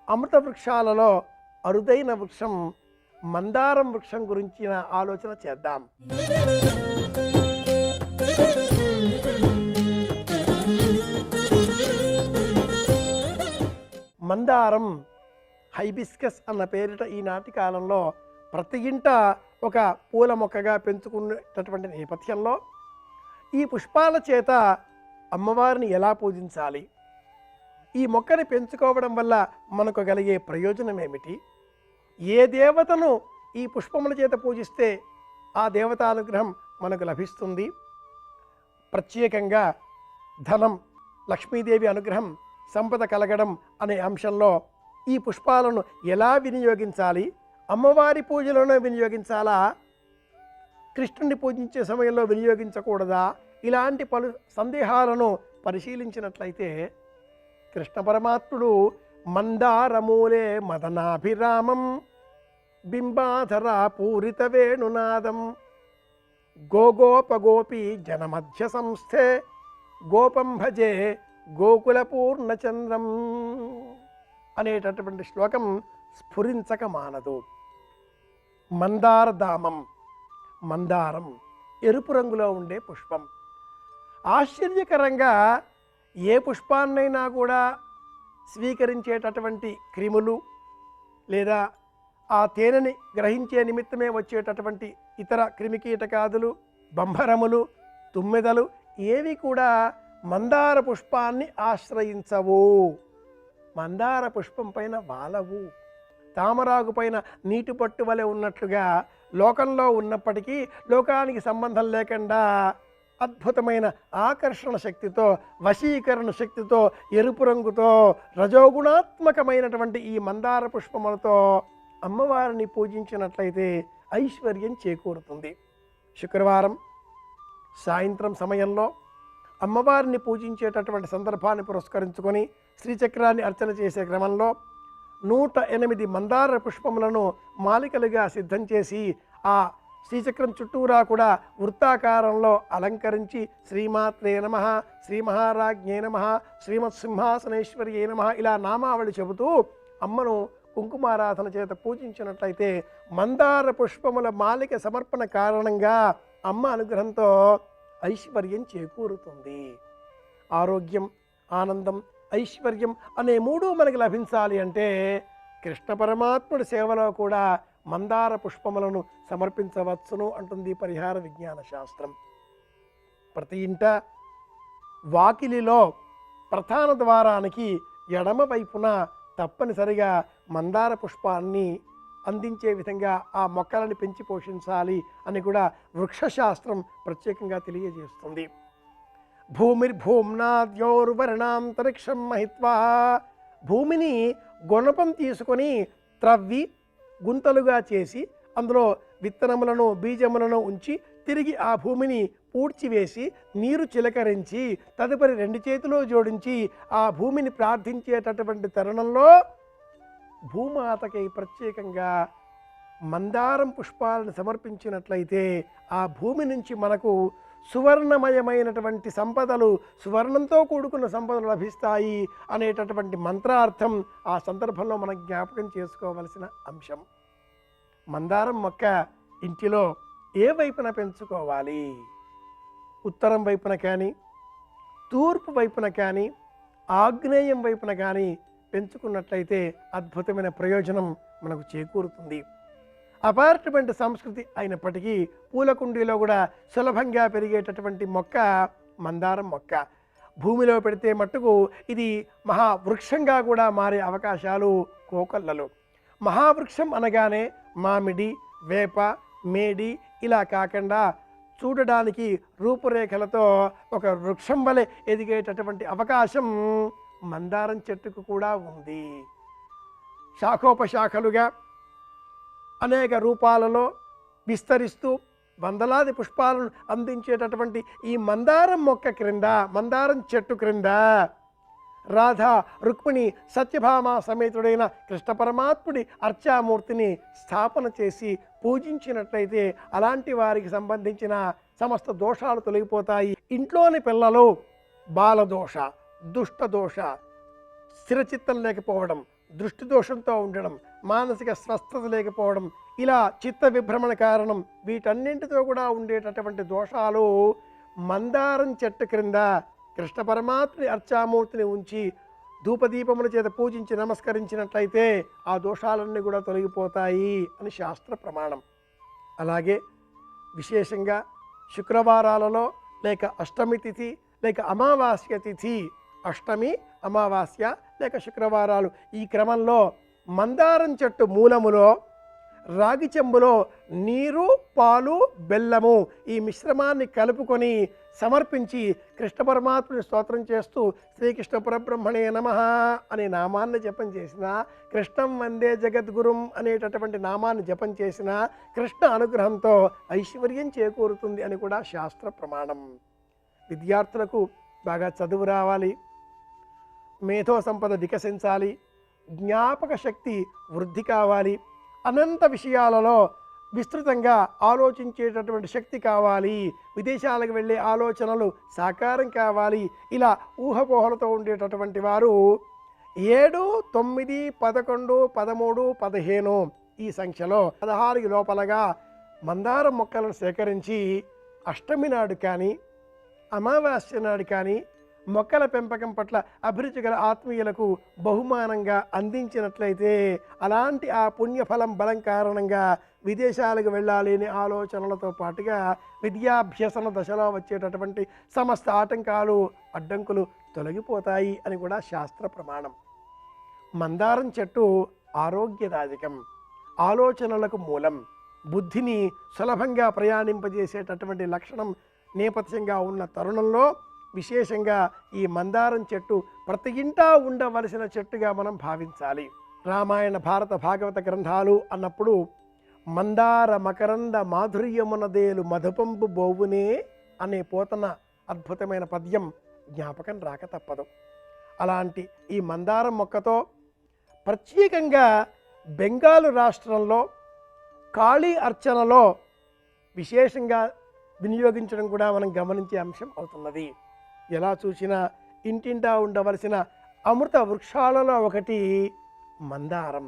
అమృత వృక్షాలలో అరుదైన వృక్షం మందారం వృక్షం గురించిన ఆలోచన చేద్దాం. మందారం హైబిస్కస్ అన్న పేరిట ఈనాటి కాలంలో ప్రతి ఇంట ఒక పూల మొక్కగా పెంచుకునేటటువంటి నేపథ్యంలో ఈ పుష్పాల చేత అమ్మవారిని ఎలా పూజించాలి, ఈ మొక్కని పెంచుకోవడం వల్ల మనకు కలిగే ప్రయోజనం ఏమిటి, ఏ దేవతను ఈ పుష్పముల చేత పూజిస్తే ఆ దేవతానుగ్రహం మనకు లభిస్తుంది, ప్రత్యేకంగా ధనం, లక్ష్మీదేవి అనుగ్రహం, సంపద కలగడం అనే అంశంలో ఈ పుష్పాలను ఎలా వినియోగించాలి, అమ్మవారి పూజలోనే వినియోగించాలా, కృష్ణుని పూజించే సమయంలో వినియోగించకూడదా, ఇలాంటి పలు సందేహాలను పరిశీలించినట్లయితే కృష్ణ పరమాత్ముడు మందారమూలే మదనాభిరామం బింబాధర పూరిత వేణునాదం గోగోపగోపి జనమధ్య సంస్థే గోపం భజే గోకుల పూర్ణచంద్రం అనేటటువంటి శ్లోకం స్ఫురించక మానదు. మందారధామం, మందారం ఎరుపు రంగులో ఉండే పుష్పం. ఆశ్చర్యకరంగా ఏ పుష్పాన్నైనా కూడా స్వీకరించేటటువంటి క్రిములు లేదా ఆ తేనెని గ్రహించే నిమిత్తమే వచ్చేటటువంటి ఇతర క్రిమికీటకాదులు, బంభరములు, తుమ్మెదలు ఏవి కూడా మందార పుష్పాన్ని ఆశ్రయించవు, మందార పుష్పం పైన వాలవు. తామరాకు పైన నీటి పట్టు వలె ఉన్నట్లుగా లోకంలో ఉన్నప్పటికీ లోకానికి సంబంధం లేకుండా అద్భుతమైన ఆకర్షణ శక్తితో, వశీకరణ శక్తితో, ఎరుపు రంగుతో, రజోగుణాత్మకమైనటువంటి ఈ మందార పుష్పములతో అమ్మవారిని పూజించినట్లయితే ఐశ్వర్యం చేకూరుతుంది. శుక్రవారం సాయంత్రం సమయంలో అమ్మవారిని పూజించేటటువంటి సందర్భాన్ని పురస్కరించుకొని శ్రీచక్రాన్ని అర్చన చేసే క్రమంలో 108 మందార పుష్పములను మాలికలుగా సిద్ధం చేసి ఆ శ్రీచక్రం చుట్టూరా కూడా వృత్తాకారంలో అలంకరించి శ్రీమాత్రే నమః, శ్రీ మహారాజ్ఞే నమః, శ్రీమత్ సింహాసనేశ్వర్యే నమః ఇలా నామావళి చెబుతూ అమ్మను కుంకుమారాధన చేత పూజించినట్లయితే మందార పుష్పముల మాలిక సమర్పణ కారణంగా అమ్మ అనుగ్రహంతో ఐశ్వర్యం చేకూరుతుంది. ఆరోగ్యం, ఆనందం, ఐశ్వర్యం అనే మూడు మనకి లభించాలి అంటే కృష్ణ పరమాత్ముడి సేవలో కూడా మందార పుష్పములను సమర్పించవచ్చును అంటుంది పరిహార విజ్ఞాన శాస్త్రం. ప్రతి ఇంట వాకిలిలో ప్రధాన ద్వారానికి ఎడమ వైపున తప్పనిసరిగా మందార పుష్పాన్ని అందించే విధంగా ఆ మొక్కలను పెంచి పోషించాలి అని కూడా వృక్షశాస్త్రం ప్రత్యేకంగా తెలియజేస్తుంది. భూమిర్భూమ్నాద్యోర్వర్ణాంతరిక్షం మహిత్వా, భూమిని గుణపం తీసుకొని త్రవ్వి గుంతలుగా చేసి అందులో విత్తనములను, బీజములను ఉంచి తిరిగి ఆ భూమిని పూడ్చివేసి నీరు చిలకరించి తదుపరి 2 చేతులు జోడించి ఆ భూమిని ప్రార్థించేటటువంటి తరుణంలో భూమాతకి ప్రత్యేకంగా మందారం పుష్పాలను సమర్పించినట్లయితే ఆ భూమి నుంచి మనకు సువర్ణమయమైనటువంటి సంపదలు, సువర్ణంతో కూడుకున్న సంపదలు లభిస్తాయి అనేటటువంటి మంత్రార్థం ఆ సందర్భంలో మనం జ్ఞాపకం చేసుకోవలసిన అంశం. మందారం మొక్క ఇంటిలో ఏ వైపున పెంచుకోవాలి? ఉత్తరం వైపున కానీ, తూర్పు వైపున కానీ, ఆగ్నేయం వైపున కానీ పెంచుకున్నట్లయితే అద్భుతమైన ప్రయోజనం మనకు చేకూరుతుంది. అపార్ట్మెంట్ సంస్కృతి అయినప్పటికీ పూల కుండీలో కూడా సులభంగా పెరిగేటటువంటి మొక్క మందారం మొక్క. భూమిలో పెడితే మట్టుకు ఇది మహావృక్షంగా కూడా మారే అవకాశాలు కోకొల్లలు. మహావృక్షం అనగానే మామిడి, వేప, మేడి ఇలా కాకుండా చూడడానికి రూపురేఖలతో ఒక వృక్షం వలె ఎదిగేటటువంటి అవకాశం మందారం చెట్టుకు కూడా ఉంది. శాఖోపశాఖలుగా అనేక రూపాలలో విస్తరిస్తూ వందలాది పుష్పాలను అందించేటటువంటి ఈ మందారం మొక్క క్రింద, మందారం చెట్టు క్రింద రాధా రుక్మిణి సత్యభామ సమేతుడైన కృష్ణ పరమాత్ముడి అర్చామూర్తిని స్థాపన చేసి పూజించినట్లయితే అలాంటి వారికి సంబంధించిన సమస్త దోషాలు తొలగిపోతాయి. ఇంట్లోని పిల్లలు బాలదోష, దుష్టదోష, స్థిరచిత్తం లేకపోవడం, దృష్టి దోషంతో ఉండడం, మానసిక స్వస్థత లేకపోవడం, ఇలా చిత్త విభ్రమణ కారణం, వీటన్నింటితో కూడా ఉండేటటువంటి దోషాలు మందారం చెట్టు క్రింద కృష్ణ పరమాత్మని అర్చామూర్తిని ఉంచి ధూపదీపముల చేత పూజించి నమస్కరించినట్లయితే ఆ దోషాలన్నీ కూడా తొలగిపోతాయి అని శాస్త్ర ప్రమాణం. అలాగే విశేషంగా శుక్రవారాలలో లేక అష్టమి తిథి లేక అమావాస్య తిథి, అష్టమి అమావాస్య లేక శుక్రవారాలు, ఈ క్రమంలో మందారం చెట్టు మూలములో రాగి చెంబులో నీరు, పాలు, బెల్లము ఈ మిశ్రమాన్ని కలుపుకొని సమర్పించి కృష్ణ పరమాత్మని స్తోత్రం చేస్తూ శ్రీకృష్ణ పరబ్రహ్మణే నమః అనే నామాన్ని జపం చేసిన, కృష్ణం వందే జగద్గురుం అనేటటువంటి నామాన్ని జపం చేసిన కృష్ణ అనుగ్రహంతో ఐశ్వర్యం చేకూరుతుంది అని కూడా శాస్త్ర ప్రమాణం. విద్యార్థులకు బాగా చదువు రావాలి, మేధో సంపద వికసించాలి, జ్ఞాపక శక్తి వృద్ధి కావాలి, అనంత విషయాలలో విస్తృతంగా ఆలోచించేటటువంటి శక్తి కావాలి, విదేశాలకు వెళ్ళే ఆలోచనలు సాకారం కావాలి. ఇలా ఊహపోహలతో ఉండేటటువంటి వారు 7, 9, 11, 13, 15 ఈ సంఖ్యలో 16 లోపలగా మందారం మొక్కలను సేకరించి అష్టమి నాడు కానీ అమావాస్య నాడు కానీ మొక్కల పెంపకం పట్ల అభిరుచి గల ఆత్మీయులకు బహుమానంగా అందించినట్లయితే అలాంటి ఆ పుణ్యఫలం బలం కారణంగా విదేశాలకు వెళ్ళాలి అనే ఆలోచనలతో పాటుగా విద్యాభ్యసన దశలో వచ్చేటటువంటి సమస్త ఆటంకాలు అడ్డంకులు తొలగిపోతాయి అని కూడా శాస్త్ర ప్రమాణం. మందారం చెట్టు ఆరోగ్యదాయకం, ఆలోచనలకు మూలం, బుద్ధిని సులభంగా ప్రయాణింపజేసేటటువంటి లక్షణం నేపథ్యంగా ఉన్న తరుణంలో విశేషంగా ఈ మందారం చెట్టు ప్రతి ఇంటా ఉండవలసిన చెట్టుగా మనం భావించాలి. రామాయణ భారత భాగవత గ్రంథాలు అన్నప్పుడు మందార మకరంద మాధుర్యమునదేలు మధుపంపు బోవునే అనే పోతన అద్భుతమైన పద్యం జ్ఞాపకం రాక తప్పదు. అలాంటి ఈ మందారం మొక్కతో ప్రత్యేకంగా బెంగాలు రాష్ట్రంలో కాళీ అర్చనలో విశేషంగా వినియోగించడం కూడా మనం గమనించే అంశం అవుతున్నది. ఎలా చూసినా ఇంటింటా ఉండవలసిన అమృత వృక్షాలలో ఒకటి మందారం.